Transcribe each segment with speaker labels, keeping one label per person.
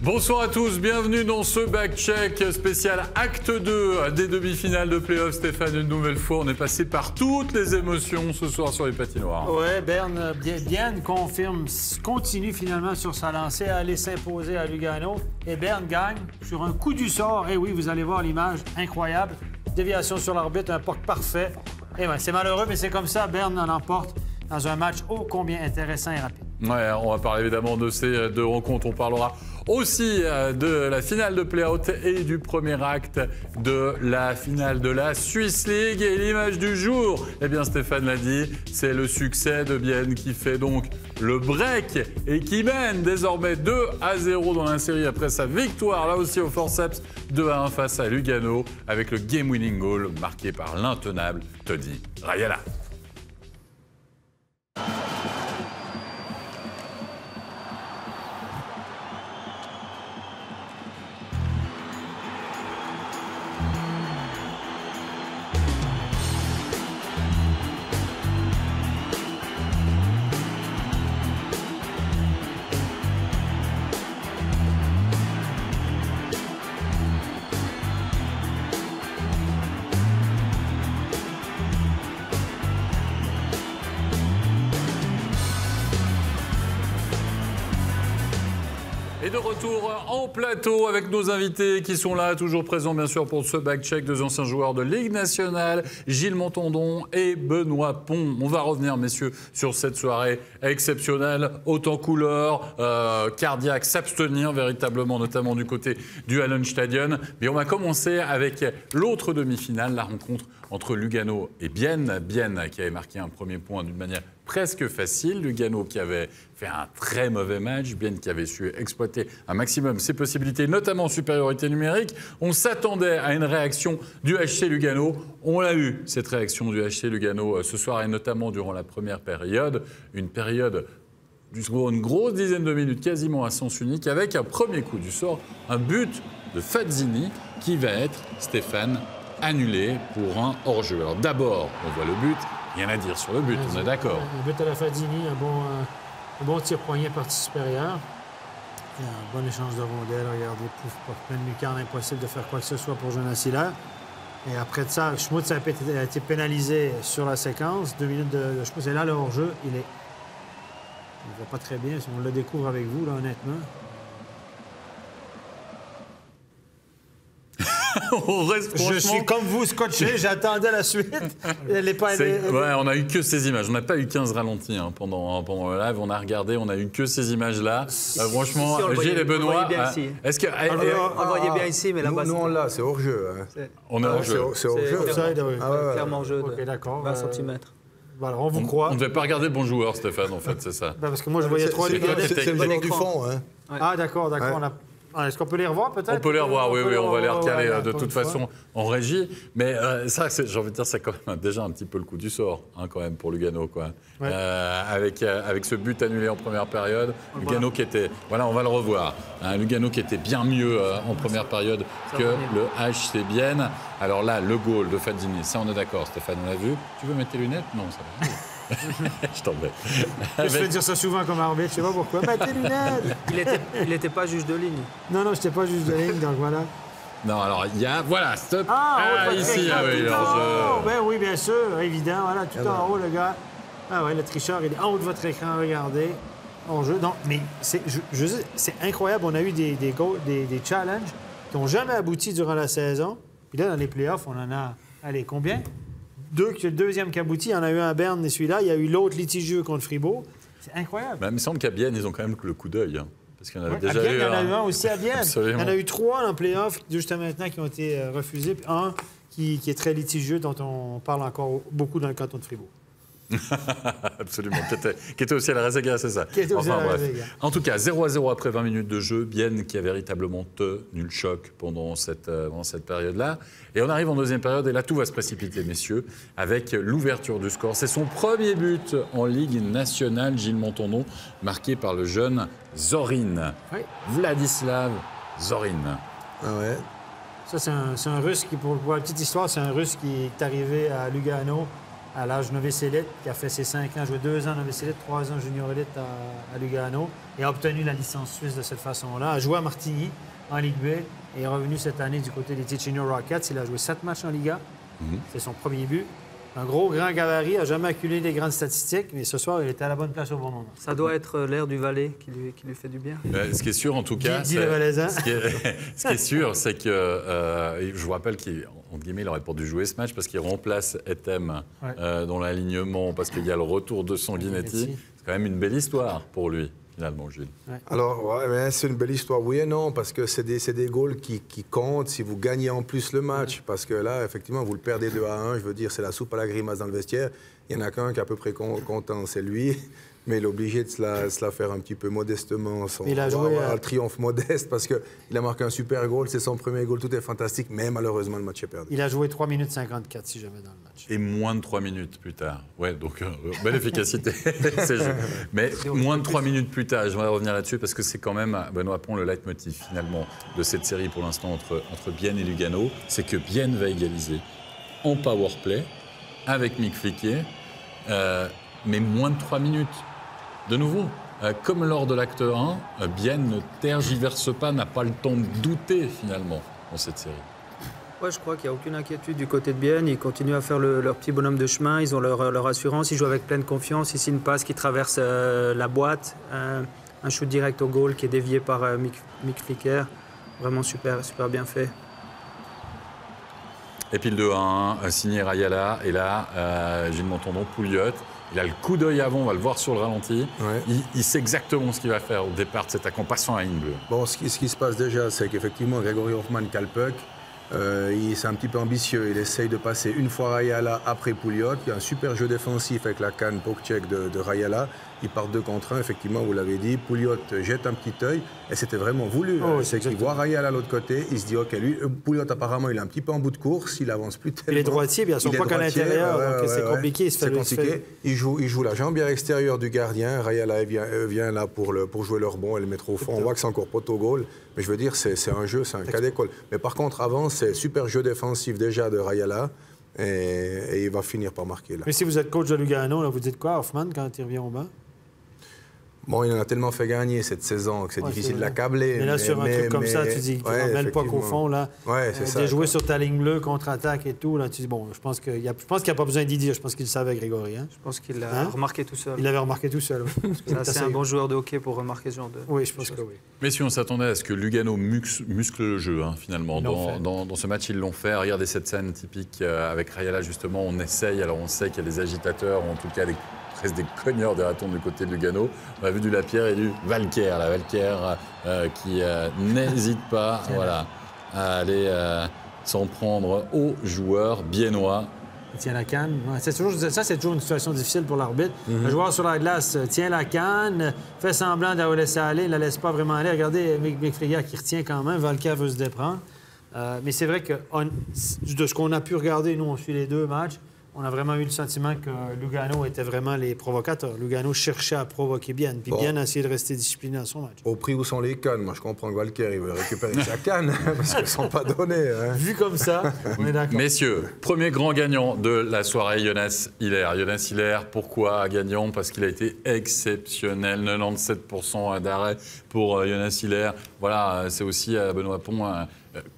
Speaker 1: Bonsoir à tous, bienvenue dans ce back-check spécial acte 2 des demi-finales de play-off. Stéphane, une nouvelle fois, on est passé par toutes les émotions ce soir sur les patinoires.
Speaker 2: Oui, Berne Bienne continue finalement sur sa lancée à aller s'imposer à Lugano. Et Berne gagne sur un coup du sort. Et oui, vous allez voir l'image incroyable. Déviation sur l'arbitre, un puck parfait. Et ouais, c'est malheureux, mais c'est comme ça. Berne en emporte dans un match ô combien intéressant et rapide.
Speaker 1: Ouais, on va parler évidemment de ces deux rencontres. On parlera aussi de la finale de play-out et du premier acte de la finale de la Swiss League. Et l'image du jour, eh bien Stéphane l'a dit, c'est le succès de Bienne qui fait donc le break et qui mène désormais 2-0 dans la série après sa victoire, là aussi au forceps, 2-1 face à Lugano avec le game-winning goal marqué par l'intenable Tony Rayala. Et de retour en plateau avec nos invités qui sont là, toujours présents bien sûr pour ce back-check, deux anciens joueurs de Ligue nationale, Gilles Montandon et Benoît Pont. On va revenir, messieurs, sur cette soirée exceptionnelle, autant couleur, cardiaque, s'abstenir véritablement, notamment du côté du Hallenstadion. Mais on va commencer avec l'autre demi-finale, la rencontre entre Lugano et Bienne. Bienne qui avait marqué un premier point d'une manière presque facile. Lugano qui avait fait un très mauvais match. Bienne qui avait su exploiter un maximum ses possibilités, notamment en supériorité numérique. On s'attendait à une réaction du HC Lugano. On l'a eu, cette réaction du HC Lugano ce soir et notamment durant la première période. Une période une grosse dizaine de minutes, quasiment à sens unique, avec un premier coup du sort, un but de Fazzini qui va être, Stéphane, annulé pour un hors-jeu. Alors d'abord, on voit le but. Rien à dire sur le but, on est d'accord.
Speaker 2: Un but à la Fazzini, un bon tir-poignet partie supérieure. Et un bon échange de rondelles. Regardez, pouf, par pleine lucarne, impossible de faire quoi que ce soit pour Jonas Hiller. Et après de ça, Schmutz a été pénalisé sur la séquence. 2 minutes de Schmutz. Et là, le hors-jeu, il ne va pas très bien. On le découvre avec vous, là, honnêtement. Je suis comme vous, scotché, j'attendais la suite.
Speaker 1: On a eu que ces images. On n'a pas eu 15 ralentis pendant le live. On a regardé, on a eu que ces images-là. Franchement, Gilles et Benoît.
Speaker 3: Est-ce que on le voyait bien ici, mais là-bas.
Speaker 4: Nous, on l'a, c'est hors-jeu.
Speaker 1: On est hors-jeu.
Speaker 4: C'est hors-jeu.
Speaker 3: Clairement hors-jeu.
Speaker 2: Ok, d'accord.
Speaker 3: 20 cm.
Speaker 2: Voilà, on vous croit.
Speaker 1: On ne devait pas regarder le bon joueur, Stéphane, en fait, c'est ça.
Speaker 2: Parce que moi, je voyais 3 Luganais.
Speaker 4: C'est le joueur du fond.
Speaker 2: Ah, d'accord. Est-ce qu'on peut les revoir peut-être?
Speaker 1: On peut les revoir, oui, on va les recaler de toute façon en régie. Mais ça, j'ai envie de dire, c'est quand même déjà un petit peu le coup du sort, quand même, pour Lugano, quoi. Ouais. Avec ce but annulé en première période, Lugano qui était, voilà, on va le revoir, Lugano qui était bien mieux en première période que le HC Bienne. Alors là, le goal de Fazzini, ça on est d'accord, Stéphane, on l'a vu. Tu veux mettre tes lunettes? Non, ça va. Je t'embête.
Speaker 2: Je fais dire ça souvent comme arbitre, je sais pas pourquoi. Mets tes lunettes.
Speaker 3: Il n'était pas juge de ligne.
Speaker 2: Non, je n'étais pas juge de ligne, donc voilà.
Speaker 1: Non, alors il y a, voilà, stop.
Speaker 2: Ici, oui, bien sûr, évident, voilà, tout en haut, le gars. Ah ouais, le tricheur, il est en haut de votre écran, regardez. En jeu. Non, mais c'est incroyable, on a eu des challenges qui n'ont jamais abouti durant la saison. Puis là, dans les playoffs, on en a, allez, combien? Le deuxième qui aboutit, il y en a eu un à Berne et celui-là. Il y a eu l'autre litigieux contre Fribourg. C'est incroyable.
Speaker 1: Il me semble qu'à Bienne, ils ont quand même le coup d'œil. Parce qu'il y en avait déjà
Speaker 2: à Bienne,
Speaker 1: eu.
Speaker 2: Il y en a eu un aussi à Bienne.
Speaker 1: Absolument.
Speaker 2: Il y en a eu 3 en play-off jusqu'à maintenant qui ont été refusés. Puis un qui est très litigieux, dont on parle encore beaucoup dans le canton de Fribourg.
Speaker 1: Absolument, qui était aussi à la Réséga, c'est ça. En tout cas, 0-0 après 20 minutes de jeu. Bienne qui a véritablement tenu le choc pendant cette période-là. Et on arrive en deuxième période et là, tout va se précipiter, messieurs, avec l'ouverture du score. C'est son premier but en Ligue nationale, Gilles Montandon, marqué par le jeune Zorin. Oui. Vladislav Zorin.
Speaker 4: Ah ouais.
Speaker 2: Ça, c'est un Russe qui, pour la petite histoire, c'est un Russe qui est arrivé à Lugano à l'âge novice élite, qui a fait ses 5 ans, joué 2 ans novice élite, 3 ans junior élite à Lugano, et a obtenu la licence suisse de cette façon-là. A joué à Martigny en Ligue B et est revenu cette année du côté des Ticino Rockets. Il a joué 7 matchs en Liga. C'est son premier but. Un gros, grand gabarit, n'a jamais accumulé des grandes statistiques, mais ce soir, il était à la bonne place au bon moment.
Speaker 3: Ça doit être l'air du Valais qui lui fait du bien.
Speaker 1: Ce qui est sûr, en tout cas, ce qui est sûr, c'est que je vous rappelle qu'il n'aurait pas dû jouer ce match parce qu'il remplace Etem dans l'alignement, parce qu'il y a le retour de Sanguinetti. C'est quand même une belle histoire pour lui. Finalement, Gilles.
Speaker 4: Ouais. Alors, c'est une belle histoire, oui et non, parce que c'est des goals qui comptent si vous gagnez en plus le match. Parce que là, effectivement, vous le perdez 2-1, je veux dire, c'est la soupe à la grimace dans le vestiaire. Il n'y en a qu'un qui est à peu près content, c'est lui. Mais il est obligé de se la faire un petit peu modestement.
Speaker 2: Il a joué
Speaker 4: un triomphe modeste parce qu'il a marqué un super goal, c'est son premier goal, tout est fantastique, mais malheureusement, le match est perdu.
Speaker 2: Il a joué 3 minutes 54, si jamais, dans le match.
Speaker 1: Et moins de 3 minutes plus tard. Ouais, donc, belle efficacité. Mais moins de 3 minutes plus tard, j'aimerais revenir là-dessus parce que c'est quand même, Benoît Pont, le leitmotiv, finalement, de cette série pour l'instant entre Bienne et Lugano. C'est que Bienne va égaliser en powerplay avec Mick Fliquier, mais moins de 3 minutes. De nouveau, comme lors de l'acte 1, Bienne ne tergiverse pas, n'a pas le temps de douter finalement dans cette série.
Speaker 3: Ouais, je crois qu'il n'y a aucune inquiétude du côté de Bienne. Ils continuent à faire leur petit bonhomme de chemin, ils ont leur assurance, ils jouent avec pleine confiance. Ici, une passe qui traverse la boîte, un shoot direct au goal qui est dévié par Mick Flicker. Vraiment super bien fait.
Speaker 1: Et puis le 2-1, signé Rayala, et là, Gilles Montandon, Pouliot. Il a le coup d'œil avant, on va le voir sur le ralenti. Ouais. Il sait exactement ce qu'il va faire au départ de cet attaquant, passant à ligne bleue.
Speaker 4: Bon, ce qui se passe déjà, c'est qu'effectivement, Grégory Hoffman cale puck. C'est un petit peu ambitieux. Il essaye de passer une fois Rayala après Pouliot. Il y a un super jeu défensif avec la canne poke-check de Rayala. Ils partent 2 contre 1, effectivement, vous l'avez dit. Pouliot jette un petit œil et c'était vraiment voulu. C'est qu'il voit Rayala à l'autre côté. Il se dit, OK, lui, Pouliot, apparemment, il est un petit peu en bout de course. Il avance plus tellement.
Speaker 2: Il est droitier, bien sûr, pas qu'à l'intérieur. Donc c'est compliqué.
Speaker 4: C'est compliqué. Il joue la jambière extérieure du gardien. Rayala vient là pour jouer le rebond et le mettre au fond. On voit que c'est encore poteau-goal. Mais je veux dire, c'est un jeu, c'est un cas d'école. Mais par contre, avant, c'est super jeu défensif déjà de Rayala. Et il va finir par marquer là.
Speaker 2: Mais si vous êtes coach de Lugano, là, vous dites quoi, Hoffman, quand il revient au banc?
Speaker 4: Bon, il en a tellement fait gagner cette saison que c'est difficile de l'accabler.
Speaker 2: Mais là, sur un truc comme ça, tu dis qu'il ne met le puck au fond, là.
Speaker 4: Ouais, c'est ça.
Speaker 2: De jouer sur ta ligne bleue, contre-attaque et tout, là, tu dis, bon, je pense qu'il n'y a pas besoin d'y dire. Je pense qu'il le savait, Grégory. Hein?
Speaker 3: Je pense qu'il l'a remarqué tout seul.
Speaker 2: Il l'avait remarqué tout seul, oui.
Speaker 3: C'est un bon joueur de hockey pour remarquer ce genre de...
Speaker 2: Oui, je pense que oui.
Speaker 1: Mais si on s'attendait à ce que Lugano muscle le jeu, hein, finalement, dans ce match, ils l'ont fait. Regardez cette scène typique avec Rayala, justement, on essaye. Alors, on sait qu'il y a des agitateurs, ou en tout cas presque des cogneurs des ratons du côté de Lugano. On a vu du Lapierre et du Valquer. La Valquer qui n'hésite pas à aller s'en prendre aux joueurs biennois.
Speaker 2: Il tient la canne. Ouais, c'est toujours une situation difficile pour l'arbitre. Le joueur sur la glace tient la canne, fait semblant de la laisser aller, ne la laisse pas vraiment aller. Regardez Mick Flicker qui retient quand même. Valquer veut se déprendre. Mais c'est vrai que de ce qu'on a pu regarder, nous, on suit les 2 matchs. On a vraiment eu le sentiment que Lugano était vraiment les provocateurs. Lugano cherchait à provoquer Bienne, puis Bienne a essayé de rester discipliné dans son match.
Speaker 4: Au prix où sont les cannes, moi je comprends que Valquer il veut récupérer sa canne, parce qu'elles ne sont pas données. Hein.
Speaker 2: Vu comme ça, on est d'accord.
Speaker 1: Messieurs, premier grand gagnant de la soirée, Jonas Hiller. Jonas Hiller, pourquoi gagnant? Parce qu'il a été exceptionnel, 97% d'arrêt pour Jonas Hiller. Voilà, c'est aussi Benoît Pont...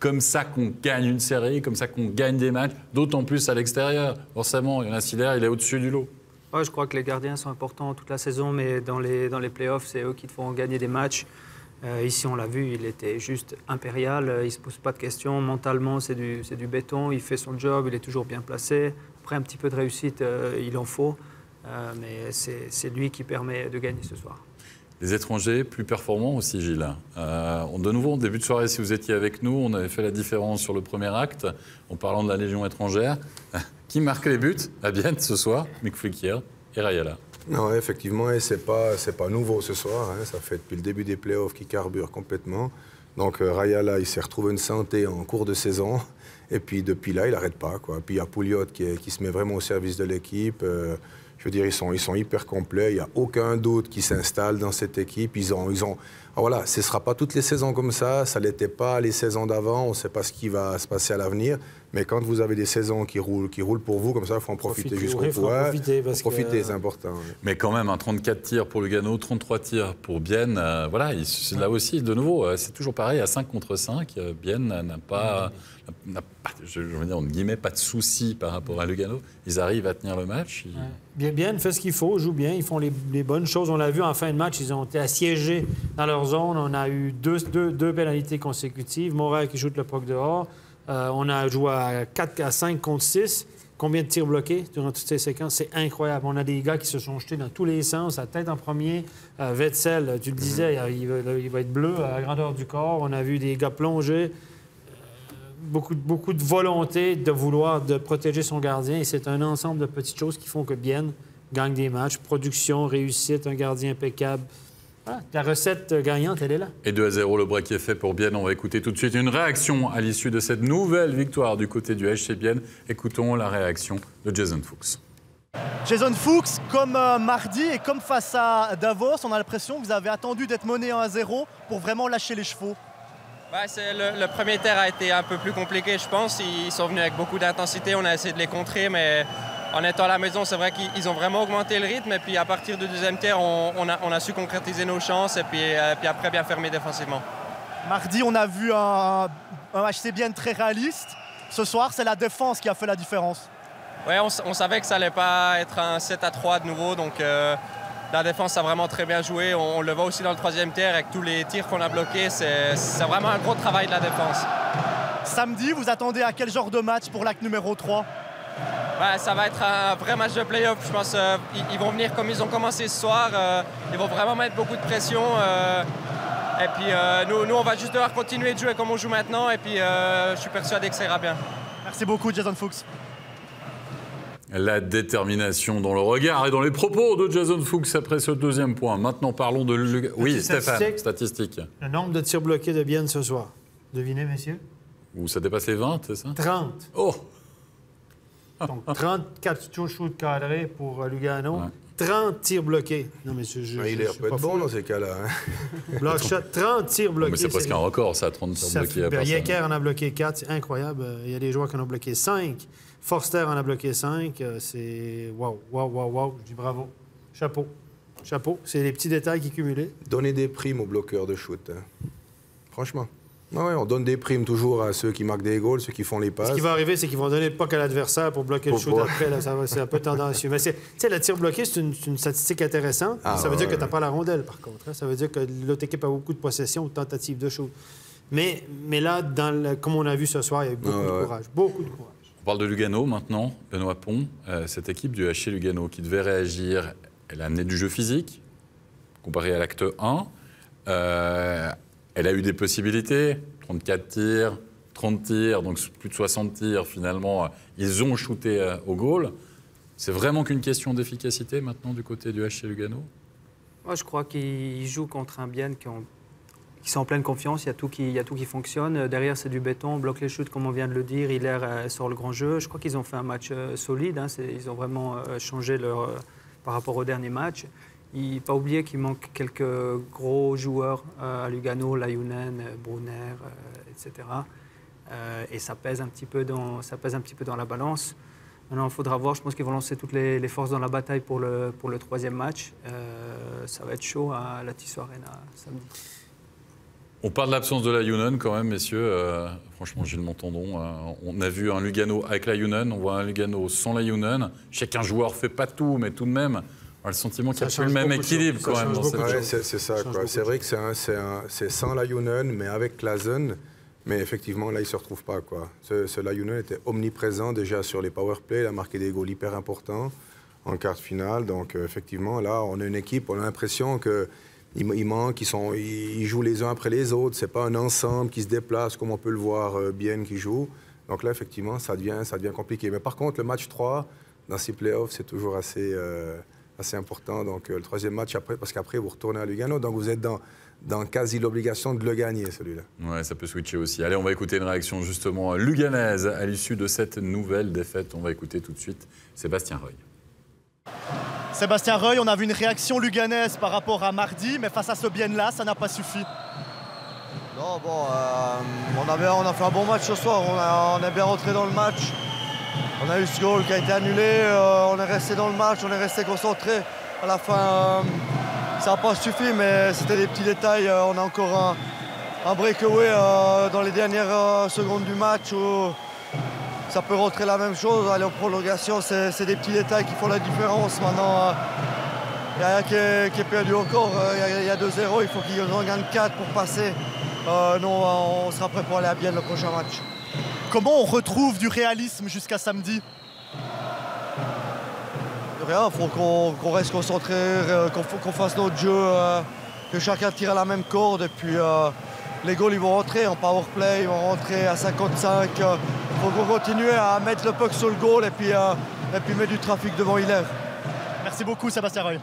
Speaker 1: comme ça qu'on gagne une série, comme ça qu'on gagne des matchs, d'autant plus à l'extérieur. Forcément, Jonas Hiller, il est au-dessus du lot.
Speaker 3: Ouais, je crois que les gardiens sont importants toute la saison, mais dans les playoffs, c'est eux qui te font gagner des matchs. Ici, on l'a vu, il était juste impérial, il ne se pose pas de questions. Mentalement, c'est du béton, il fait son job, il est toujours bien placé. Après, un petit peu de réussite, il en faut, mais c'est lui qui permet de gagner ce soir.
Speaker 1: Les étrangers plus performants aussi, Gilles. De nouveau, en début de soirée, si vous étiez avec nous, on avait fait la différence sur le premier acte, en parlant de la Légion étrangère. Qui marque les buts à Bienne ce soir? Mick Flicker et Rayala.
Speaker 4: Non, effectivement, et c'est pas nouveau ce soir. Hein. Ça fait depuis le début des playoffs qu'il carbure complètement. Donc Rayala, il s'est retrouvé une santé en cours de saison. Et puis depuis là, il n'arrête pas, quoi. Puis il y a Pouliot qui se met vraiment au service de l'équipe. Je veux dire, ils sont hyper complets. Il n'y a aucun doute qui s'installe dans cette équipe. Voilà, ce ne sera pas toutes les saisons comme ça. Ça ne l'était pas les saisons d'avant. On ne sait pas ce qui va se passer à l'avenir. Mais quand vous avez des saisons qui roulent pour vous, comme ça, il faut en profiter jusqu'au bout. Profiter, c'est important. Oui.
Speaker 1: Mais quand même, 34 tirs pour Lugano, 33 tirs pour Bienne. Voilà, là aussi, de nouveau, c'est toujours pareil, à 5 contre 5. Bienne n'a pas, je veux dire, entre guillemets, pas de soucis par rapport à Lugano. Ils arrivent à tenir le match.
Speaker 2: Bienne fait ce qu'il faut, joue bien, ils font les bonnes choses. On l'a vu en fin de match, ils ont été assiégés dans leur zone. On a eu deux pénalités consécutives. Montréal qui shoot le puck dehors. On a joué à 4 à 5 contre 6. Combien de tirs bloqués durant toutes ces séquences? C'est incroyable. On a des gars qui se sont jetés dans tous les sens, la tête en premier. Wetzel, tu le disais, il va être bleu à la grandeur du corps. On a vu des gars plonger. Beaucoup de volonté de vouloir de protéger son gardien. Et c'est un ensemble de petites choses qui font que Bienne gagne des matchs. Production, réussite, un gardien impeccable. Voilà, la recette gagnante, elle est là. Et
Speaker 1: 2-0, le break est fait pour Bienne. On va écouter tout de suite une réaction à l'issue de cette nouvelle victoire du côté du HC Bienne. Écoutons la réaction de Jason Fuchs.
Speaker 5: Jason Fuchs, comme mardi et comme face à Davos, on a l'impression que vous avez attendu d'être mené 1-0 pour vraiment lâcher les chevaux.
Speaker 6: Ouais, le premier tiers a été un peu plus compliqué, je pense. Ils sont venus avec beaucoup d'intensité. On a essayé de les contrer, mais en étant à la maison, c'est vrai qu'ils ont vraiment augmenté le rythme. Et puis à partir du deuxième tiers, on a su concrétiser nos chances et puis après bien fermer défensivement.
Speaker 5: Mardi, on a vu un HC Bienne très réaliste. Ce soir, c'est la défense qui a fait la différence.
Speaker 6: Ouais, on savait que ça allait pas être un 7-3 de nouveau, donc la défense a vraiment très bien joué. On le voit aussi dans le troisième tiers avec tous les tirs qu'on a bloqués. C'est vraiment un gros travail de la défense.
Speaker 5: Samedi, vous attendez à quel genre de match pour l'acte numéro 3?
Speaker 6: Ouais, ça va être un vrai match de play-off. Je pense qu'ils vont venir comme ils ont commencé ce soir. Ils vont vraiment mettre beaucoup de pression. Et puis nous, on va juste devoir continuer de jouer comme on joue maintenant. Et puis je suis persuadé que ça ira bien.
Speaker 5: Merci beaucoup, Jason Fuchs.
Speaker 1: La détermination dans le regard et dans les propos de Jason Fuchs après ce deuxième point. Maintenant, parlons de... Oui, Stéphane, statistique.
Speaker 2: Le nombre de tirs bloqués de Bienne ce soir. Devinez, messieurs?
Speaker 1: Ou ça dépasse les 20, c'est ça?
Speaker 2: 30.
Speaker 1: Oh!
Speaker 2: Donc, 34 shoots cadrés pour Lugano. Ouais. 30 tirs bloqués. Non, mais
Speaker 4: il est peut être bon dans ces cas-là. Hein?
Speaker 2: Block shot, 30 tirs bloqués.
Speaker 1: Mais c'est presque un record, ça, 30 tirs bloqués.
Speaker 2: Yecker en a bloqué 4, c'est incroyable. Il y a des joueurs qui en ont bloqué 5. Forster en a bloqué 5. C'est wow. Je dis bravo. Chapeau. C'est les petits détails qui cumulés.
Speaker 4: Donner des primes aux bloqueurs de shoot. Hein. Franchement. Ah ouais, on donne des primes toujours à ceux qui marquent des goals, ceux qui font les passes.
Speaker 2: Ce qui va arriver, c'est qu'ils vont donner le puck à l'adversaire pour bloquer le shoot après. Là, c'est un peu tendancieux. Mais tu sais, le tir bloqué, c'est une statistique intéressante. Ça veut dire que tu n'as pas la rondelle, par contre. Hein. Ça veut dire que l'autre équipe a beaucoup de possession ou de tentatives de shoot. Mais là, comme on a vu ce soir, il y a eu beaucoup de courage. Beaucoup de courage.
Speaker 1: On parle de Lugano maintenant, Benoît Pont. Cette équipe du HC Lugano qui devait réagir, elle a amené du jeu physique, comparé à l'acte 1. Elle a eu des possibilités, 34 tirs, 30 tirs, donc plus de 60 tirs finalement. Ils ont shooté au goal. C'est vraiment qu'une question d'efficacité maintenant du côté du HC Lugano?
Speaker 3: Moi, je crois qu'ils jouent contre un Bienne qui sont en pleine confiance. Il y a tout qui fonctionne. Derrière, c'est du béton. On bloque les shoots, comme on vient de le dire. Hilaire sort le grand jeu. Je crois qu'ils ont fait un match solide. Hein. Ils ont vraiment changé par rapport au dernier match. Il ne faut pas oublier qu'il manque quelques gros joueurs à Lugano, Lajunen, Brunner, etc. Et ça pèse un petit peu dans la balance. Maintenant, il faudra voir. Je pense qu'ils vont lancer toutes les forces dans la bataille pour le troisième match. Ça va être chaud à la Tissot Arena samedi.
Speaker 1: On parle de l'absence de Lajunen quand même, messieurs. Franchement, Gilles Montandon, on a vu un Lugano avec Lajunen, on voit un Lugano sans Lajunen. Chacun joueur ne fait pas tout, mais tout de même... On a le sentiment qu'il n'y a plus le même équilibre quand même dans cette
Speaker 4: chose. C'est ça. C'est vrai que c'est sans Lajunen, mais avec Klasen. Mais effectivement, là, il ne se retrouve pas. Ce Lajunen était omniprésent déjà sur les powerplays. Il a marqué des goals hyper importants en quart de finale. Donc, effectivement, là, on a une équipe, on a l'impression qu'il manque, ils jouent les uns après les autres. Ce n'est pas un ensemble qui se déplace comme on peut le voir Bienne qui joue. Donc là, effectivement, ça devient compliqué. Mais par contre, le match 3, dans ces playoffs, c'est toujours assez important. Donc, le troisième match après, parce qu'après, vous retournez à Lugano. Donc, vous êtes dans quasi l'obligation de le gagner, celui-là.
Speaker 1: Ouais, ça peut switcher aussi. Allez, on va écouter une réaction justement luganaise à l'issue de cette nouvelle défaite. On va écouter tout de suite Sébastien Reuil.
Speaker 5: Sébastien Reuil, on a vu une réaction luganaise par rapport à mardi, mais face à ce Bienne-là, ça n'a pas suffi.
Speaker 7: Non, bon, on a fait un bon match ce soir, on est bien rentré dans le match. On a eu ce goal qui a été annulé, on est resté dans le match, on est resté concentré. À la fin, ça n'a pas suffi, mais c'était des petits détails. On a encore un breakaway dans les dernières secondes du match où ça peut rentrer la même chose. Aller en prolongation, c'est des petits détails qui font la différence. Maintenant, il y a qui est perdu encore. Il y a 2-0, il faut qu'ils en gagnent 4 pour passer. Non, on sera prêt pour aller à Bienne le prochain match.
Speaker 5: Comment on retrouve du réalisme jusqu'à samedi?
Speaker 7: Rien, il faut qu'on reste concentré, qu'on fasse notre jeu, que chacun tire à la même corde. Et puis les goals ils vont rentrer en powerplay, ils vont rentrer à 55. Il faut qu'on continue à mettre le puck sur le goal et puis mettre du trafic devant Hiller.
Speaker 5: Merci beaucoup Sébastien Reuil.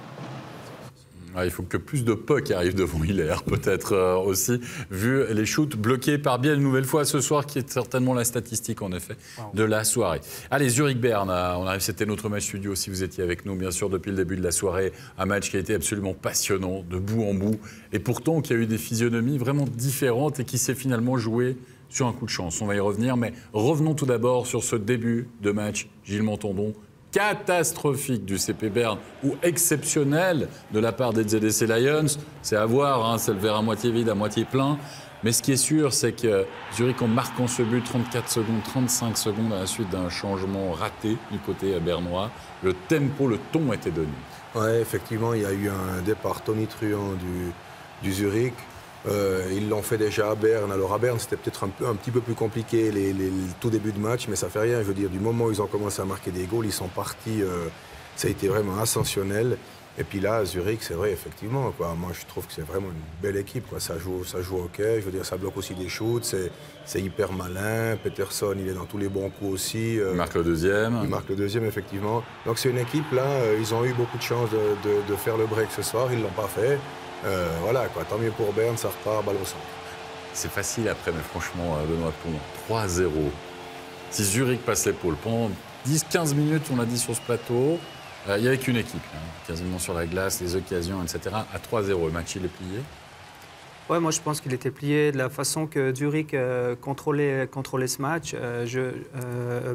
Speaker 1: Il faut que plus de pucks arrivent devant Hiller, peut-être aussi, vu les shoots bloqués par Bienne une nouvelle fois ce soir, qui est certainement la statistique, en effet, de la soirée. Allez, Zurich-Berne, on arrive, c'était notre match studio, si vous étiez avec nous, bien sûr, depuis le début de la soirée. Un match qui a été absolument passionnant, de bout en bout, et pourtant qui a eu des physionomies vraiment différentes et qui s'est finalement joué sur un coup de chance. On va y revenir, mais revenons tout d'abord sur ce début de match, Gilles Montandon, catastrophique du CP Berne ou exceptionnel de la part des ZSC Lions. C'est à voir, hein, c'est le verre à moitié vide, à moitié plein. Mais ce qui est sûr, c'est que Zurich, en marquant ce but, 34 secondes, 35 secondes à la suite d'un changement raté du côté bernois, le tempo, le ton était donné.
Speaker 4: Oui, effectivement, il y a eu un départ tonitruant du Zurich. Ils l'ont fait déjà à Berne. Alors à Berne, c'était peut-être un petit peu plus compliqué le tout début de match, mais ça fait rien. Je veux dire, du moment où ils ont commencé à marquer des goals, ils sont partis. Ça a été vraiment ascensionnel. Et puis là, Zurich, c'est vrai, effectivement, quoi. Moi, je trouve que c'est vraiment une belle équipe, quoi. Ça joue au hockey. Je veux dire, ça bloque aussi des shoots. C'est hyper malin. Peterson, il est dans tous les bons coups aussi.
Speaker 1: Il marque le deuxième.
Speaker 4: Il marque le deuxième, effectivement. Donc c'est une équipe, là, ils ont eu beaucoup de chance de faire le break ce soir. Ils ne l'ont pas fait. Voilà, quoi. Tant mieux pour Berne, ça repart, balle au centre.
Speaker 1: C'est facile après, mais franchement, Benoît Pont, 3-0. Si Zurich passe l'épaule, pendant 10-15 minutes, on l'a dit sur ce plateau, il n'y avait qu'une équipe, hein, quasiment sur la glace, les occasions, etc. À 3-0, le match, il est plié.
Speaker 3: Ouais, moi je pense qu'il était plié de la façon que Zurich contrôlait ce match.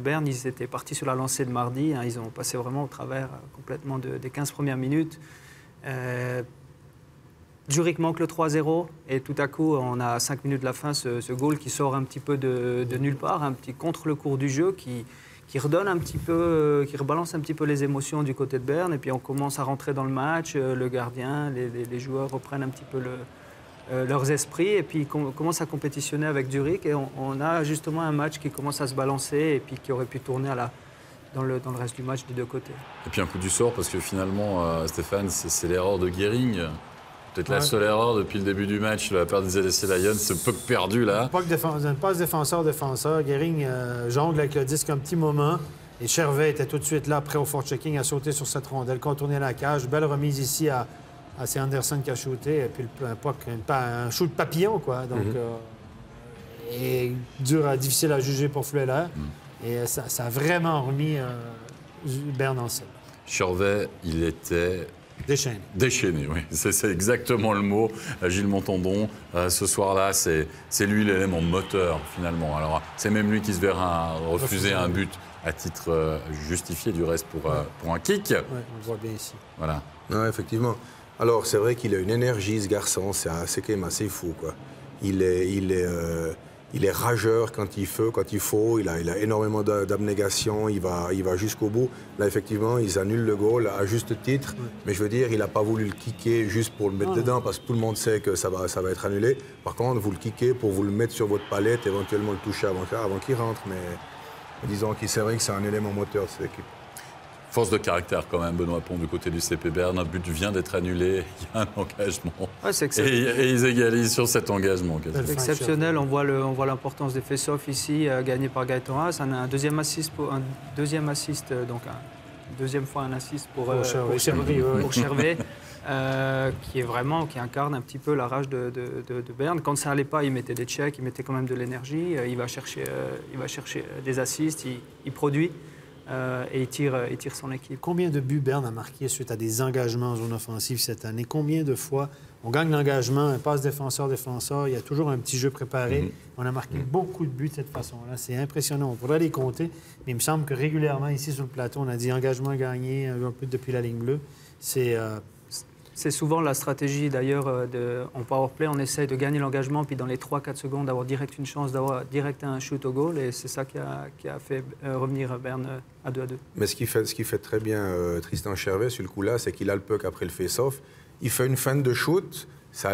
Speaker 3: Berne, ils étaient partis sur la lancée de mardi, hein, ils ont passé vraiment au travers complètement des 15 premières minutes. Zurich manque le 3-0 et tout à coup, on a à 5 minutes de la fin ce goal qui sort un petit peu de nulle part, un petit contre le cours du jeu qui redonne un petit peu, qui rebalance un petit peu les émotions du côté de Berne. Et puis on commence à rentrer dans le match, le gardien, les joueurs reprennent un petit peu leurs esprits et puis commencent à compétitionner avec Zurich. Et on a justement un match qui commence à se balancer et puis qui aurait pu tourner dans le reste du match des deux côtés. Et
Speaker 1: puis un coup du sort parce que finalement, Stéphane, c'est l'erreur de Gehring. Peut-être la seule erreur depuis le début du match de la part des ZSC Lions, ce puck perdu là.
Speaker 2: Une passe défenseur-défenseur. Gehring jongle avec le disque un petit moment. Et Chervet était tout de suite là, prêt au forechecking, à sauter sur cette rondelle, contourner la cage. Belle remise ici c'est Anderson qui a shooté. Et puis un shoot papillon, quoi. Donc, et difficile à juger pour Fleuler. Et ça a vraiment remis Berne en selle.
Speaker 1: Chervet, il était...
Speaker 2: Déchaîné,
Speaker 1: oui. C'est exactement le mot, Gilles Montandon. Ce soir-là, c'est lui l'élément moteur, finalement. Alors, c'est même lui qui se verra refuser un but à titre justifié, du reste, pour un kick.
Speaker 2: Oui, on le voit bien ici.
Speaker 1: Voilà.
Speaker 4: Ouais, effectivement. Alors, c'est vrai qu'il a une énergie, ce garçon. C'est quand même assez fou, quoi. Il est rageur quand il faut, il a énormément d'abnégation, il va jusqu'au bout. Là, effectivement, ils annulent le goal à juste titre, mais je veux dire, il n'a pas voulu le kicker juste pour le mettre dedans, parce que tout le monde sait que ça va être annulé. Par contre, vous le kickez pour vous le mettre sur votre palette, éventuellement le toucher avant qu'il rentre, mais disons que c'est vrai que c'est un élément moteur de cette équipe.
Speaker 1: Force de caractère quand même, Benoît Pont, du côté du CP Berne. Un but vient d'être annulé, il y a un engagement. Ouais, et ils égalisent sur cet engagement.
Speaker 3: C'est exceptionnel, on voit l'importance des face-off ici, gagné par Gaëtan Haas. Un deuxième assist, donc une deuxième fois un assist pour Chervet, qui incarne un petit peu la rage de Berne. Quand ça n'allait pas, il mettait des checks, il mettait quand même de l'énergie, il va chercher des assists, il produit. et il tire son équipe.
Speaker 2: Combien de buts Berne a marqué suite à des engagements en zone offensive cette année? Combien de fois on gagne l'engagement, un passe défenseur-défenseur, il y a toujours un petit jeu préparé. On a marqué beaucoup de buts de cette façon-là. C'est impressionnant. On pourrait les compter, mais il me semble que régulièrement, ici sur le plateau, on a dit engagement gagné un peu depuis la ligne bleue.
Speaker 3: C'est souvent la stratégie, d'ailleurs, en powerplay, on essaye de gagner l'engagement, puis dans les 3-4 secondes, d'avoir direct une chance, d'avoir direct un shoot au goal, et c'est ça qui a fait revenir Berne à 2-2.
Speaker 4: Mais ce qui fait très bien Tristan Chervet, sur le coup-là, c'est qu'il a le puck après le face-off. Il fait une feinte de shoot.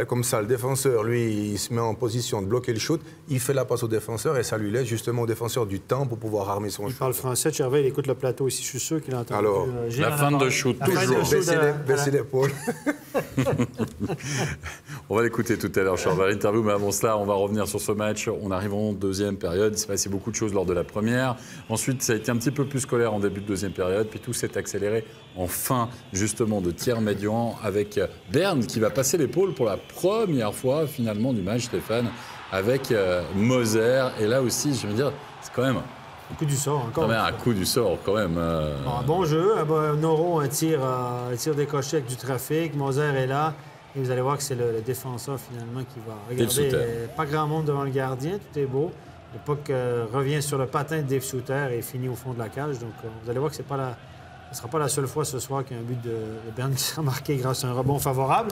Speaker 4: Comme ça, le défenseur, lui, il se met en position de bloquer le shoot. Il fait la passe au défenseur et ça lui laisse justement au défenseur du temps pour pouvoir armer son shoot.
Speaker 2: Il parle français, Chervet, il écoute le plateau ici. Je suis sûr qu'il a entendu.
Speaker 4: Alors,
Speaker 1: la feinte de shoot, toujours.
Speaker 4: Baisser l'épaule.
Speaker 1: On va l'écouter tout à l'heure, Charles, à l'interview, mais avant cela, on va revenir sur ce match. On arrive en deuxième période. Il s'est passé beaucoup de choses lors de la première. Ensuite, ça a été un petit peu plus scolaire en début de deuxième période. Puis tout s'est accéléré en fin, justement, de tiers médian avec Berne qui va passer l'épaule pour la première fois, finalement, du match, Stéphane, avec Moser. Et là aussi, je veux dire, c'est quand même...
Speaker 2: Un coup du sort, encore.
Speaker 1: Quand même un coup du sort, quand même.
Speaker 2: Un bon jeu. Noro, un tir décoché avec du trafic. Moser est là. Et vous allez voir que c'est le défenseur, finalement, qui va regarder. Pas grand monde devant le gardien. Tout est beau. Le puck revient sur le patin de Dave Suter et finit au fond de la cage. Donc, vous allez voir que ce ne sera pas la seule fois ce soir qu'il y a un but de Berne qui sera marqué grâce à un rebond favorable.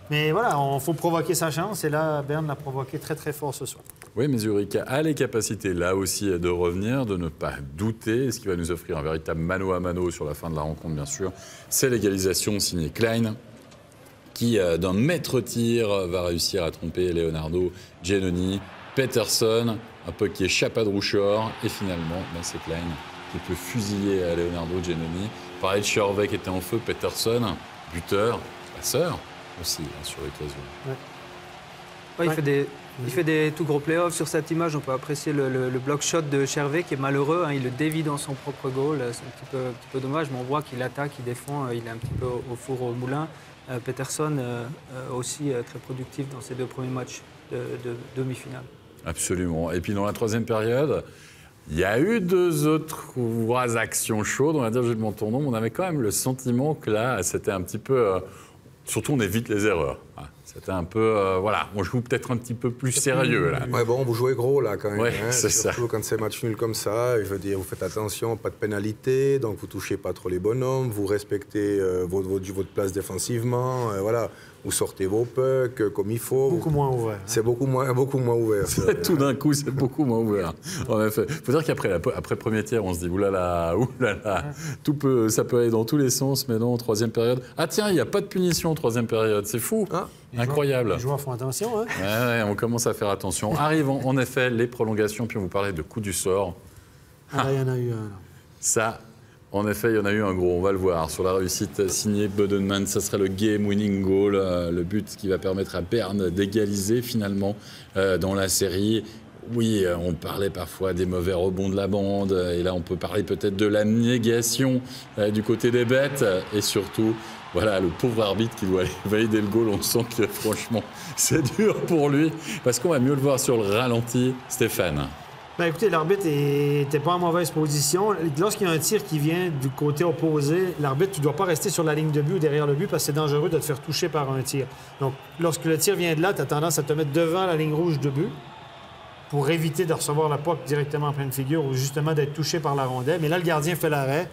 Speaker 2: Mais voilà, il faut provoquer sa chance. Et là, Berne l'a provoqué très, très fort ce soir.
Speaker 1: Oui, mais Zurich a les capacités, là aussi, de revenir, de ne pas douter. Ce qui va nous offrir un véritable mano à mano sur la fin de la rencontre, bien sûr. C'est l'égalisation signée Klein, qui, d'un maître-tir, va réussir à tromper Leonardo Giannoni. Peterson, un peu qui échappe à Drouchor. Et finalement, c'est Klein qui peut fusiller Leonardo Giannoni. Pareil, Chervet qui était en feu. Peterson, buteur, passeur aussi, sur l'occasion.
Speaker 3: Ouais, il fait des tout gros playoffs. Sur cette image, on peut apprécier le block shot de Chervet qui est malheureux. Il le dévie dans son propre goal. C'est un petit peu dommage, mais on voit qu'il attaque, il défend. Il est un petit peu au four au moulin. Peterson aussi très productif dans ses 2 premiers matchs de demi-finale.
Speaker 1: Absolument. Et puis dans la troisième période, il y a eu 3 actions chaudes, on va dire, Gilles Montandon, mais on avait quand même le sentiment que là, c'était un petit peu... surtout, on évite les erreurs. C'était un peu... voilà, on joue peut-être un petit peu plus sérieux, là.
Speaker 4: Ouais, bon, vous jouez gros, là, quand même.
Speaker 1: Ouais,
Speaker 4: hein,
Speaker 1: c'est
Speaker 4: surtout
Speaker 1: ça.
Speaker 4: quand c'est match nul comme ça. Je veux dire, vous faites attention, pas de pénalité, donc vous touchez pas trop les bonhommes, vous respectez votre place défensivement, voilà. Vous sortez vos pucks comme il faut.
Speaker 2: Beaucoup moins ouvert.
Speaker 4: C'est beaucoup moins ouvert.
Speaker 1: Tout d'un coup, c'est beaucoup moins ouvert. En effet. Il faut dire qu'après le premier tiers, on se dit oulala, ça peut aller dans tous les sens, mais non, en troisième période. Ah tiens, il n'y a pas de punition en troisième période, c'est fou. Incroyable.
Speaker 2: Les joueurs font attention. Hein?
Speaker 1: Ouais, on commence à faire attention. Arrivent en effet les prolongations, puis on vous parlait de coup du sort.
Speaker 2: Là, il y en a eu un.
Speaker 1: Ça, en effet, il y en a eu un gros, on va le voir. Sur la réussite signée Bodenman, ça serait le game-winning goal, le but qui va permettre à Berne d'égaliser finalement dans la série. Oui, on parlait parfois des mauvais rebonds de la bande, et là on peut parler peut-être de la négation du côté des bêtes, et surtout, voilà, le pauvre arbitre qui doit aller valider le goal, on sent que franchement, c'est dur pour lui, parce qu'on va mieux le voir sur le ralenti, Stéphane.
Speaker 2: Ben écoutez, l'arbitre n'était pas en mauvaise position. Lorsqu'il y a un tir qui vient du côté opposé, l'arbitre, tu ne dois pas rester sur la ligne de but ou derrière le but parce que c'est dangereux de te faire toucher par un tir. Donc, lorsque le tir vient de là, tu as tendance à te mettre devant la ligne rouge de but pour éviter de recevoir la puck directement en pleine figure ou justement d'être touché par la rondelle. Mais là, le gardien fait l'arrêt.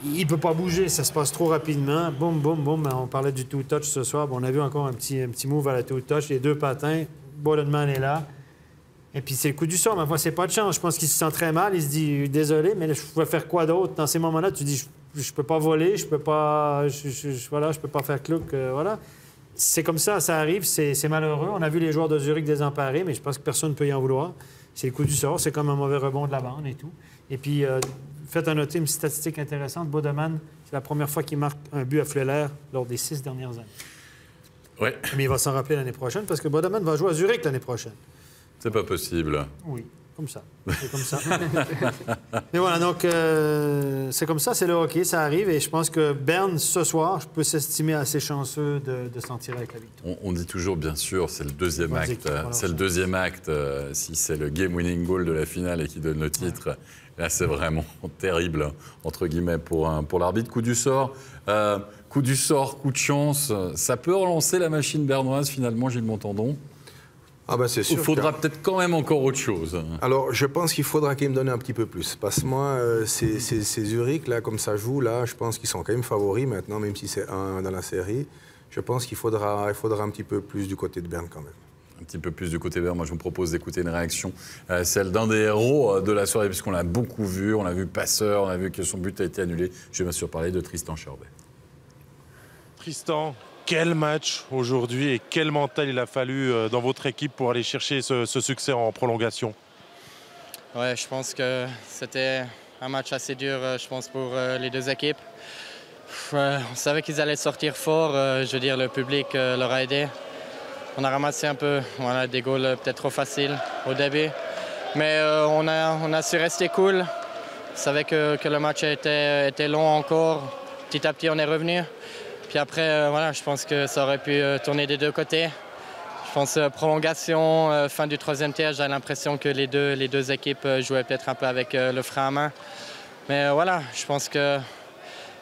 Speaker 2: Il ne peut pas bouger, ça se passe trop rapidement. Boum, boum, boum. On parlait du two-touch ce soir. Bon, on a vu encore un petit move à la two-touch. Les 2 patins. Bodenman est là. Et puis, c'est le coup du sort. Mais moi, c'est pas de chance. Je pense qu'il se sent très mal. Il se dit, désolé, mais je pouvais faire quoi d'autre? Dans ces moments-là, tu dis, je peux pas voler, je peux pas... voilà, je peux pas faire clouk. Voilà. C'est comme ça, ça arrive. C'est malheureux. On a vu les joueurs de Zurich désemparés, mais je pense que personne ne peut y en vouloir. C'est le coup du sort. C'est comme un mauvais rebond de la bande et tout. Et puis, faites un noter une statistique intéressante. Bodeman, c'est la première fois qu'il marque un but à Fleuler lors des 6 dernières années.
Speaker 1: Ouais.
Speaker 2: Mais il va s'en rappeler l'année prochaine parce que Bodeman va jouer à Zurich l'année prochaine.
Speaker 1: C'est pas possible.
Speaker 2: Oui. Comme ça. C'est comme ça. Et voilà, donc c'est comme ça, c'est le hockey, ça arrive. Et je pense que Berne, ce soir, peut s'estimer assez chanceux de s'en tirer avec la victoire.
Speaker 1: On dit toujours, bien sûr, c'est le deuxième acte.
Speaker 2: équipes, voilà,
Speaker 1: C'est le deuxième acte. Si c'est le game-winning goal de la finale et qui donne le titre, là, c'est vraiment terrible, entre guillemets, pour l'arbitre. Coup du sort, coup de chance. Ça peut relancer la machine bernoise, finalement, Gilles Montandon.
Speaker 4: Ah ben c'est sûr.
Speaker 1: Il faudra peut-être quand même encore autre chose.
Speaker 4: Alors, je pense qu'il faudra qu'il me donne un petit peu plus. Parce que moi, ces Zurich, là, comme ça joue, là, je pense qu'ils sont quand même favoris maintenant, même si c'est un dans la série. Je pense qu'il faudra un petit peu plus du côté de Berne quand même.
Speaker 1: Un petit peu plus du côté vert. Moi, je vous propose d'écouter une réaction, celle d'un des héros de la soirée, puisqu'on l'a beaucoup vu. On l'a vu passeur, on a vu que son but a été annulé. Je vais bien sûr parler de Tristan Cherbet.
Speaker 8: Tristan, quel match aujourd'hui et quel mental il a fallu dans votre équipe pour aller chercher ce succès en prolongation?
Speaker 6: Ouais, je pense que c'était un match assez dur, je pense, pour les deux équipes. On savait qu'ils allaient sortir fort. Je veux dire, le public leur a aidé. On a ramassé un peu des goals peut-être trop faciles au début. Mais on a su rester cool. On savait que le match était long encore. Petit à petit, on est revenu. Puis après, je pense que ça aurait pu tourner des deux côtés. Je pense prolongation, fin du troisième tiers, j'ai l'impression que les deux équipes jouaient peut-être un peu avec le frein à main. Mais voilà, je pense que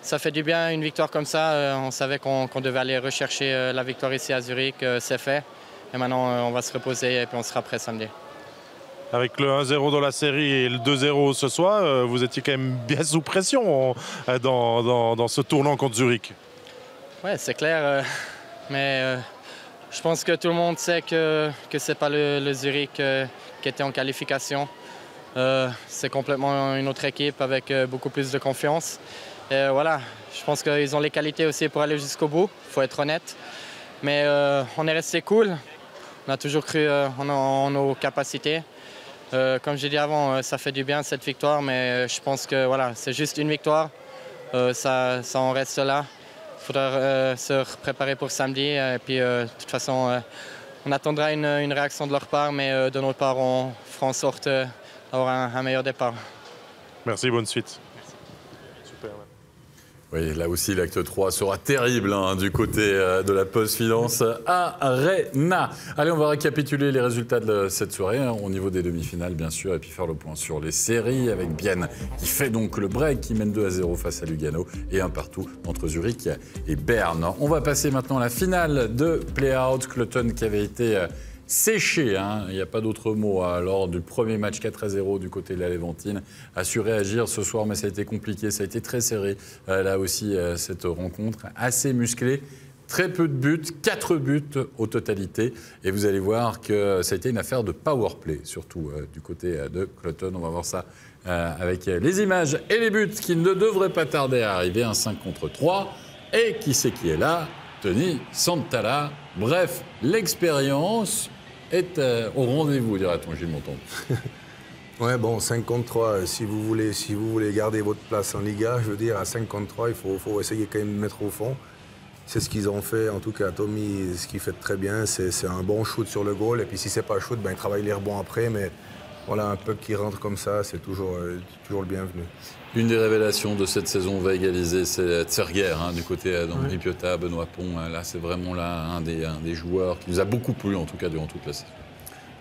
Speaker 6: ça fait du bien, une victoire comme ça. On savait qu'on devait aller rechercher la victoire ici à Zurich, c'est fait. Et maintenant, on va se reposer et puis on sera prêt samedi.
Speaker 8: Avec le 1-0 dans la série et le 2-0 ce soir, vous étiez quand même bien sous pression dans ce tournant contre Zurich.
Speaker 6: Oui, c'est clair. Mais je pense que tout le monde sait que ce n'est pas le Zurich qui était en qualification. C'est complètement une autre équipe avec beaucoup plus de confiance. Et voilà, je pense qu'ils ont les qualités aussi pour aller jusqu'au bout, il faut être honnête. Mais on est resté cool, on a toujours cru en nos capacités. Comme j'ai dit avant, ça fait du bien cette victoire, mais je pense que voilà, c'est juste une victoire, ça en reste là. Il faudra se préparer pour samedi et puis de toute façon, on attendra une réaction de leur part, mais de notre part, on fera en sorte d'avoir un meilleur départ.
Speaker 8: Merci, bonne suite.
Speaker 1: Oui, là aussi, l'acte 3 sera terrible du côté de la Post Finance Arena. Allez, on va récapituler les résultats de cette soirée au niveau des demi-finales, bien sûr, et puis faire le point sur les séries avec Bienne qui fait donc le break, qui mène 2-0 face à Lugano et un partout entre Zurich et Berne. On va passer maintenant à la finale de Play-Out. Cloton qui avait été séché, il n'y a pas d'autre mot, lors du premier match 4-0 du côté de la Léventine, a su réagir ce soir, mais ça a été compliqué, ça a été très serré. Là aussi, cette rencontre assez musclée. Très peu de buts, 4 buts au totalité. Et vous allez voir que ça a été une affaire de power play, surtout du côté de Cloton. On va voir ça avec les images et les buts qui ne devraient pas tarder à arriver. Un 5 contre 3. Et qui c'est qui est là? Tony Santala. Bref, l'expérience est au rendez-vous, dirait-on, Gilles Montandon.
Speaker 4: Ouais, bon, 5 contre 3, si vous voulez garder votre place en Liga, je veux dire, à 5 contre 3, il faut essayer quand même de mettre au fond. C'est ce qu'ils ont fait, en tout cas, Tommy, ce qu'il fait très bien, c'est un bon shoot sur le goal. Et puis si c'est pas shoot, il travaille les rebonds après, mais voilà, un puck qui rentre comme ça, c'est toujours le bienvenu.
Speaker 1: Une des révélations de cette saison va égaliser, c'est Tserguer, du côté d'Henri Piotta, Benoît Pont. Là, c'est vraiment un des joueurs qui nous a beaucoup plu, en tout cas, durant toute la saison.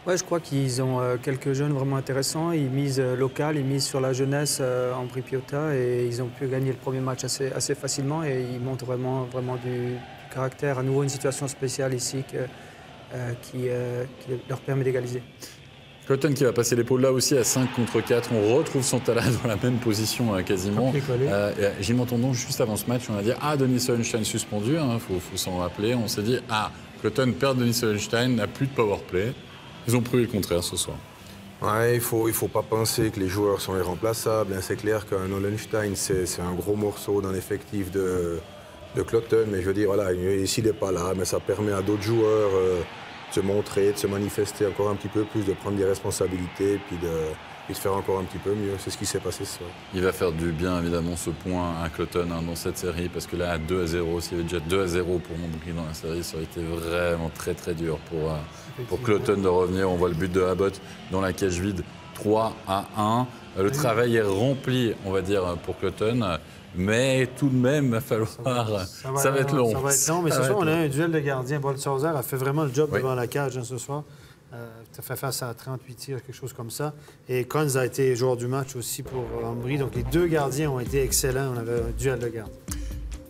Speaker 3: Ouais, je crois qu'ils ont quelques jeunes vraiment intéressants. Ils misent local, ils misent sur la jeunesse Henri Piotta et ils ont pu gagner le premier match assez facilement et ils montrent vraiment du caractère. À nouveau, une situation spéciale ici qui leur permet d'égaliser.
Speaker 1: Cloton qui va passer l'épaule là aussi à 5 contre 4. On retrouve Santala dans la même position quasiment. Gilles Montandon, juste avant ce match, on a dit Denis Solenstein suspendu, faut s'en rappeler. On s'est dit Cloton perd Denis Solenstein, n'a plus de power play. Ils ont prouvé le contraire ce soir.
Speaker 4: Ouais, il faut pas penser que les joueurs sont irremplaçables. C'est clair qu'un Hollenstein, c'est un gros morceau dans l'effectif de Cloton. Mais je veux dire, voilà, ici, il n'est pas là, mais ça permet à d'autres joueurs de se montrer, de se manifester encore un petit peu plus, de prendre des responsabilités, puis de faire encore un petit peu mieux. C'est ce qui s'est passé ce soir. Il
Speaker 1: va faire du bien, évidemment, ce point à Cloton dans cette série, parce que là, à 2-0, s'il y avait déjà 2-0 pour Montpellier dans la série, ça aurait été vraiment très, très dur pour Cloton de revenir. On voit le but de Abbott dans la cage vide 3-1. Le travail est rempli, on va dire, pour Cloton. Mais tout de même, il va falloir. Ça va être long.
Speaker 2: Ça va être long, mais ce soir, on a un duel de gardiens. Boltzhauser a fait vraiment le job devant la cage ce soir. Tu as fait face à 38 tirs, quelque chose comme ça. Et Cons a été joueur du match aussi pour Ambry. Donc les deux gardiens ont été excellents. On avait un duel de garde.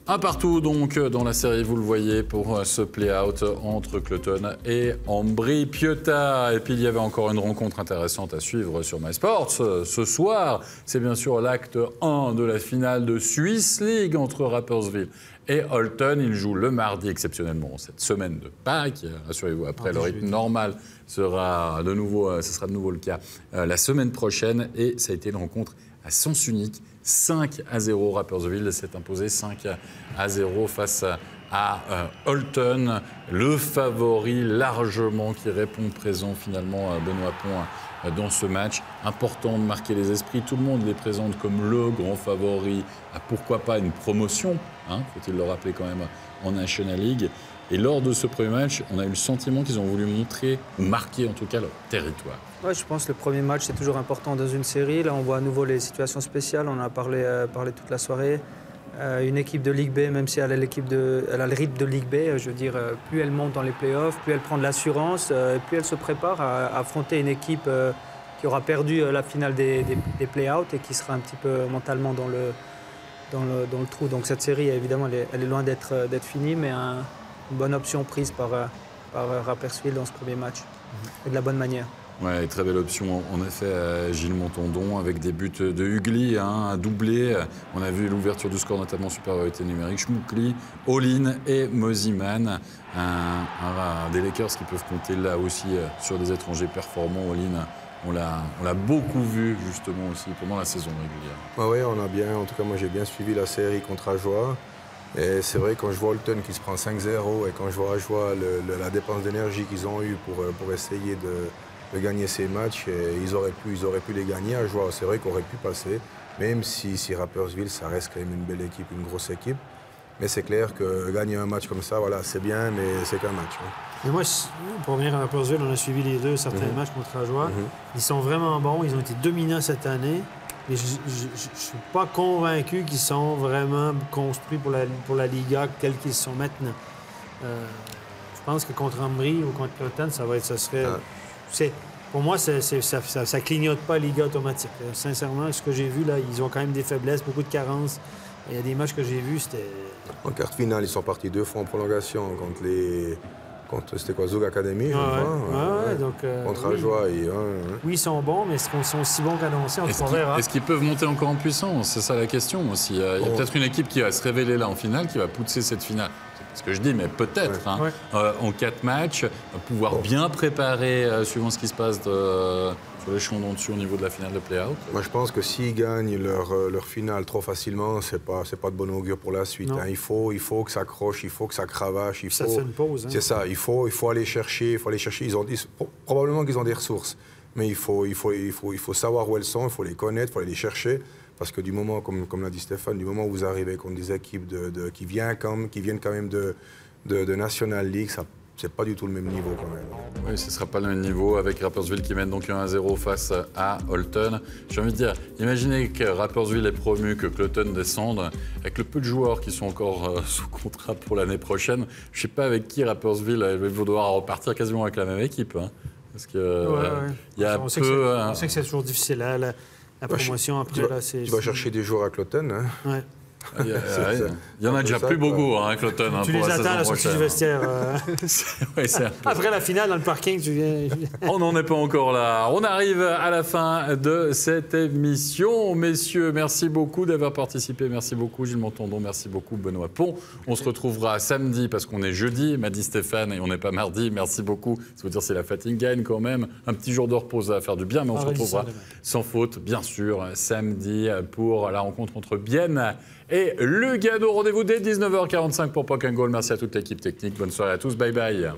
Speaker 1: Un partout donc dans la série, vous le voyez, pour ce play-out entre Cloton et Ambry Piotta. Et puis il y avait encore une rencontre intéressante à suivre sur MySports ce soir. C'est bien sûr l'acte 1 de la finale de Swiss League entre Rapperswil et Holton. Ils jouent le mardi exceptionnellement cette semaine de Pâques. Rassurez-vous, après le rythme normal sera de nouveau, ce sera de nouveau le cas la semaine prochaine. Et ça a été une rencontre à sens unique. 5-0, Rapperswil s'est imposé 5-0 face à Holton, le favori largement qui répond présent finalement à Benoît Pont dans ce match. Important de marquer les esprits, tout le monde les présente comme le grand favori, pourquoi pas une promotion, faut-il le rappeler quand même, en National League. Et lors de ce premier match, on a eu le sentiment qu'ils ont voulu montrer, ou marquer en tout cas leur territoire.
Speaker 3: Ouais, je pense que le premier match, c'est toujours important dans une série. Là, on voit à nouveau les situations spéciales. On en a parlé toute la soirée. Une équipe de Ligue B, même si elle a le rythme de Ligue B, je veux dire, plus elle monte dans les playoffs, plus elle prend de l'assurance, plus elle se prépare à affronter une équipe qui aura perdu la finale des play-outs et qui sera un petit peu mentalement dans le trou. Donc cette série, évidemment, elle est loin d'être finie, mais une bonne option prise par Rapperswil dans ce premier match, et de la bonne manière.
Speaker 1: Ouais, très belle option en effet, Gilles Montandon, avec des buts de Hugli, un doublé. On a vu l'ouverture du score, notamment supériorité numérique. Schmuckli, Olin et Moziman. Des Lakers qui peuvent compter là aussi sur des étrangers performants. Olin, on l'a beaucoup vu justement aussi pendant la saison régulière.
Speaker 4: Oui, on a bien, en tout cas moi j'ai bien suivi la série contre Ajoie. Et c'est vrai, quand je vois Holton qui se prend 5-0 et quand je vois Ajoie, la dépense d'énergie qu'ils ont eue pour essayer de gagner ces matchs, ils auraient pu les gagner. Ajoie, c'est vrai qu'on aurait pu passer, même si Rapperswil, ça reste quand même une belle équipe, une grosse équipe. Mais c'est clair que gagner un match comme ça, voilà, c'est bien, mais c'est qu'un match.
Speaker 2: Mais moi, pour revenir à Rapperswil, on a suivi les deux, certains matchs contre Ajoie. Ils sont vraiment bons, ils ont été dominants cette année. Mais je ne suis pas convaincu qu'ils sont vraiment construits pour la Liga tels qu'ils sont maintenant. Je pense que contre Ambry ou contre Cloton, pour moi, ça ne clignote pas Liga automatique. Sincèrement, ce que j'ai vu, là, ils ont quand même des faiblesses, beaucoup de carences. Il y a des matchs que j'ai vus, c'était...
Speaker 4: En quart de finale, ils sont partis 2 fois en prolongation contre c'était quoi, Zug Academy, je crois.
Speaker 2: Donc,
Speaker 4: contre Ajoie.
Speaker 2: Oui, ils sont bons, mais est-ce qu'ils sont aussi bons qu'annoncés?
Speaker 1: Est-ce qu'ils peuvent monter encore en puissance? C'est ça la question aussi. Il y a peut-être une équipe qui va se révéler là en finale, qui va pousser cette finale. C'est ce que je dis, mais peut-être. En 4 matchs, pouvoir bien préparer, suivant ce qui se passe sur l'échelon d'en dessus au niveau de la finale de play-out.
Speaker 4: Moi, je pense que s'ils gagnent leur finale trop facilement, c'est pas de bon augure pour la suite. Il faut que ça accroche, il faut que ça cravache.
Speaker 2: Ça fait une pause.
Speaker 4: C'est ça, il faut aller chercher. Probablement qu'ils ont des ressources, mais il faut savoir où elles sont, il faut les connaître, il faut aller les chercher. Parce que du moment, comme l'a dit Stéphane, du moment où vous arrivez contre des équipes qui viennent quand même de National League, c'est pas du tout le même niveau quand même.
Speaker 1: Oui, ce ne sera pas le même niveau avec Rapperswil qui mène donc 1-0 face à Holton. J'ai envie de dire, imaginez que Rapperswil est promu, que Cloton descende, avec le peu de joueurs qui sont encore sous contrat pour l'année prochaine. Je ne sais pas avec qui Rapperswil va devoir repartir quasiment avec la même équipe. Parce que il y a
Speaker 2: on sait que c'est toujours difficile, la promotion après.
Speaker 4: Tu vas chercher des joueurs à Cloton.
Speaker 2: Ouais.
Speaker 1: Il y en a déjà plus beaucoup, Cloton.
Speaker 2: Tu les attends à la sortie du vestiaire. Après la finale, dans le parking, tu viens.
Speaker 1: On n'en est pas encore là. On arrive à la fin de cette émission. Messieurs, merci beaucoup d'avoir participé. Merci beaucoup, Gilles Montandon. Merci beaucoup, Benoît Pont. On se retrouvera samedi parce qu'on est jeudi, m'a dit Stéphane, et on n'est pas mardi. Merci beaucoup. Ça veut dire que c'est la fatigue gagne quand même. Un petit jour de repos, ça va faire du bien, mais on se retrouvera sans faute, bien sûr, samedi pour la rencontre entre Bienne et Lugano. Rendez-vous dès 19h45 pour Puck & Goal. Merci à toute l'équipe technique. Bonne soirée à tous. Bye bye.